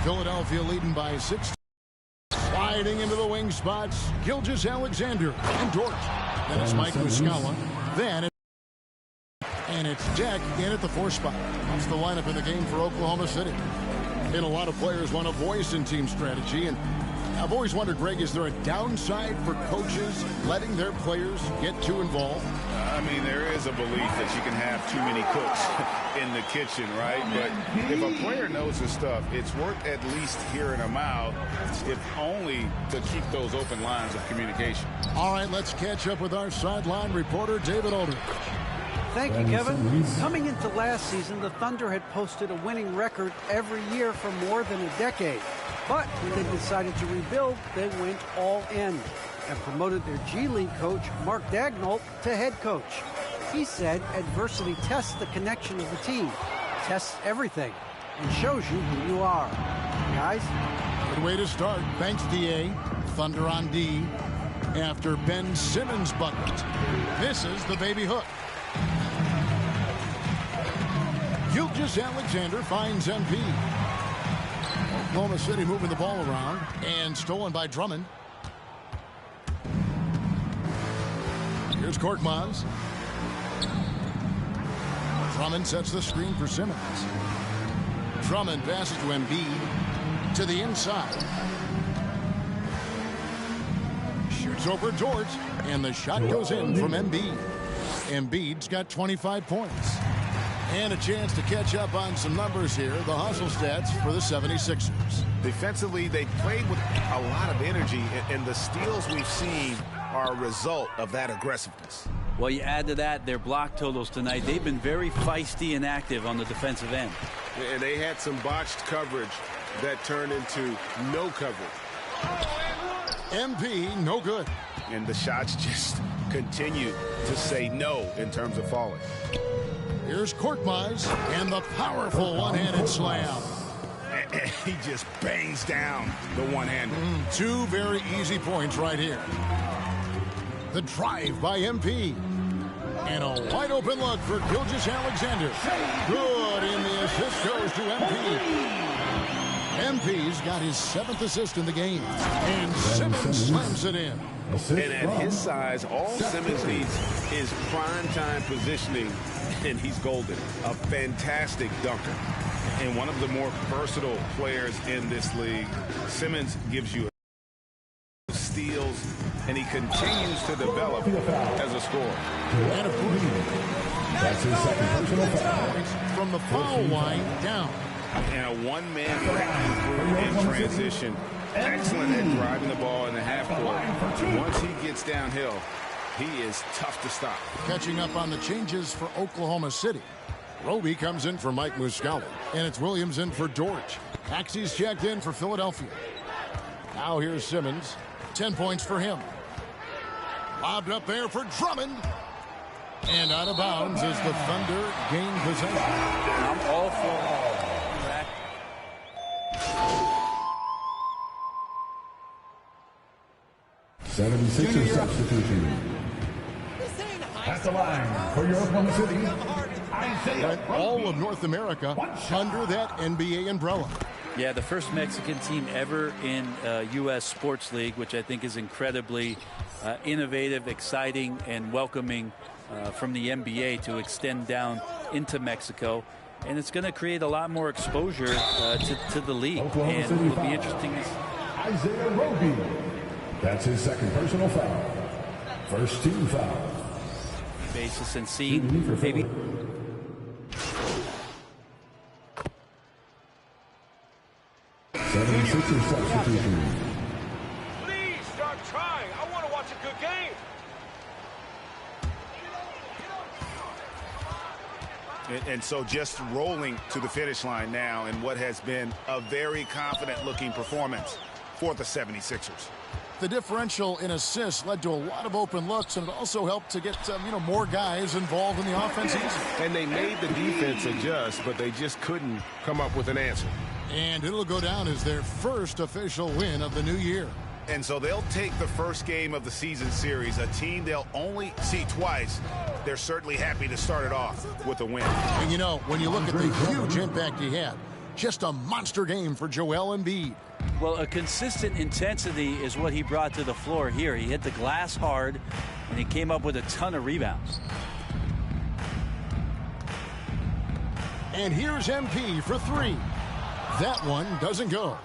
Philadelphia leading by 6. Sliding into the wing spots, Gilgeous-Alexander and Dort. Then it's Mike Muscala. Then and it's Deck in at the 4 spot. That's the lineup in the game for Oklahoma City. And a lot of players want a voice in team strategy. And I've always wondered, Greg, is there a downside for coaches letting their players get too involved? I mean, there is a belief that you can have too many cooks in the kitchen, right? But if a player knows his stuff, it's worth at least hearing them out, if only to keep those open lines of communication. All right, let's catch up with our sideline reporter, David Aldridge. Thank you, Kevin. Coming into last season, the Thunder had posted a winning record every year for more than a decade. But when they decided to rebuild, they went all in and promoted their G League coach, Mark Daigneault, to head coach. He said adversity tests the connection of the team, tests everything, and shows you who you are. Guys? Good way to start. Thanks, D.A. Thunder on D after Ben Simmons' bucket. Misses the baby hook. Gilgeous-Alexander finds MP. Oklahoma City moving the ball around and stolen by Drummond. Here's Korkmaz. Drummond sets the screen for Simmons. Drummond passes to Embiid to the inside. Shoots over Dort, and the shot goes in from Embiid. Embiid's got 25 points. And a chance to catch up on some numbers here. The hustle stats for the 76ers. Defensively, they played with a lot of energy, and the steals we've seen are a result of that aggressiveness. Well, you add to that their block totals tonight. They've been very feisty and active on the defensive end. And they had some botched coverage that turned into no coverage. MP, no good. And the shots just continue to say no in terms of falling. Here's Korkmaz and the powerful one-handed slam. He just bangs down the one-hander. 2 very easy points right here. The drive by MP. And a wide-open look for Gilgeous-Alexander. Good, and the assist goes to MP. MP's got his 7th assist in the game. And Simmons slams it in. And at his size, all Simmons needs is prime-time positioning, and he's golden. A fantastic dunker. And one of the more versatile players in this league. Simmons gives you steals, and he continues to develop as a scorer. And of course, that's his second personal foul. From the foul line down. And a one-man breaking through in transition. Excellent at driving the ball in the half court. Once he gets downhill, he is tough to stop. Catching up on the changes for Oklahoma City. Roby comes in for Mike Muscala, and it's Williams in for Dort. Axie's checked in for Philadelphia. Now here's Simmons. 10 points for him. Lobbed up there for Drummond. And out of bounds as the Thunder gain possession. I'm all for 76ers substitution. At the line for your Oklahoma City, Isaiah all of North America under that NBA umbrella. Yeah, the first Mexican team ever in U.S. Sports League, which I think is incredibly innovative, exciting, and welcoming from the NBA to extend down into Mexico. And it's going to create a lot more exposure to the league. Oklahoma and City it'll be interesting. Isaiah Roby. That's his second personal foul. First 2 fouls. Basis and see maybe. Substitution. Please start trying. I want to watch a good game. And so just rolling to the finish line now in what has been a very confident-looking performance for the 76ers. The differential in assists led to a lot of open looks, and it also helped to get more guys involved in the offense. And they made the defense adjust, but they just couldn't come up with an answer. And it'll go down as their first official win of the new year. And so they'll take the first game of the season series, a team they'll only see twice. They're certainly happy to start it off with a win. And when you look at the huge impact he had, Just a monster game for Joel Embiid. Well, a consistent intensity is what he brought to the floor here. He hit the glass hard, and he came up with a ton of rebounds. And here's MP for three. That one doesn't go.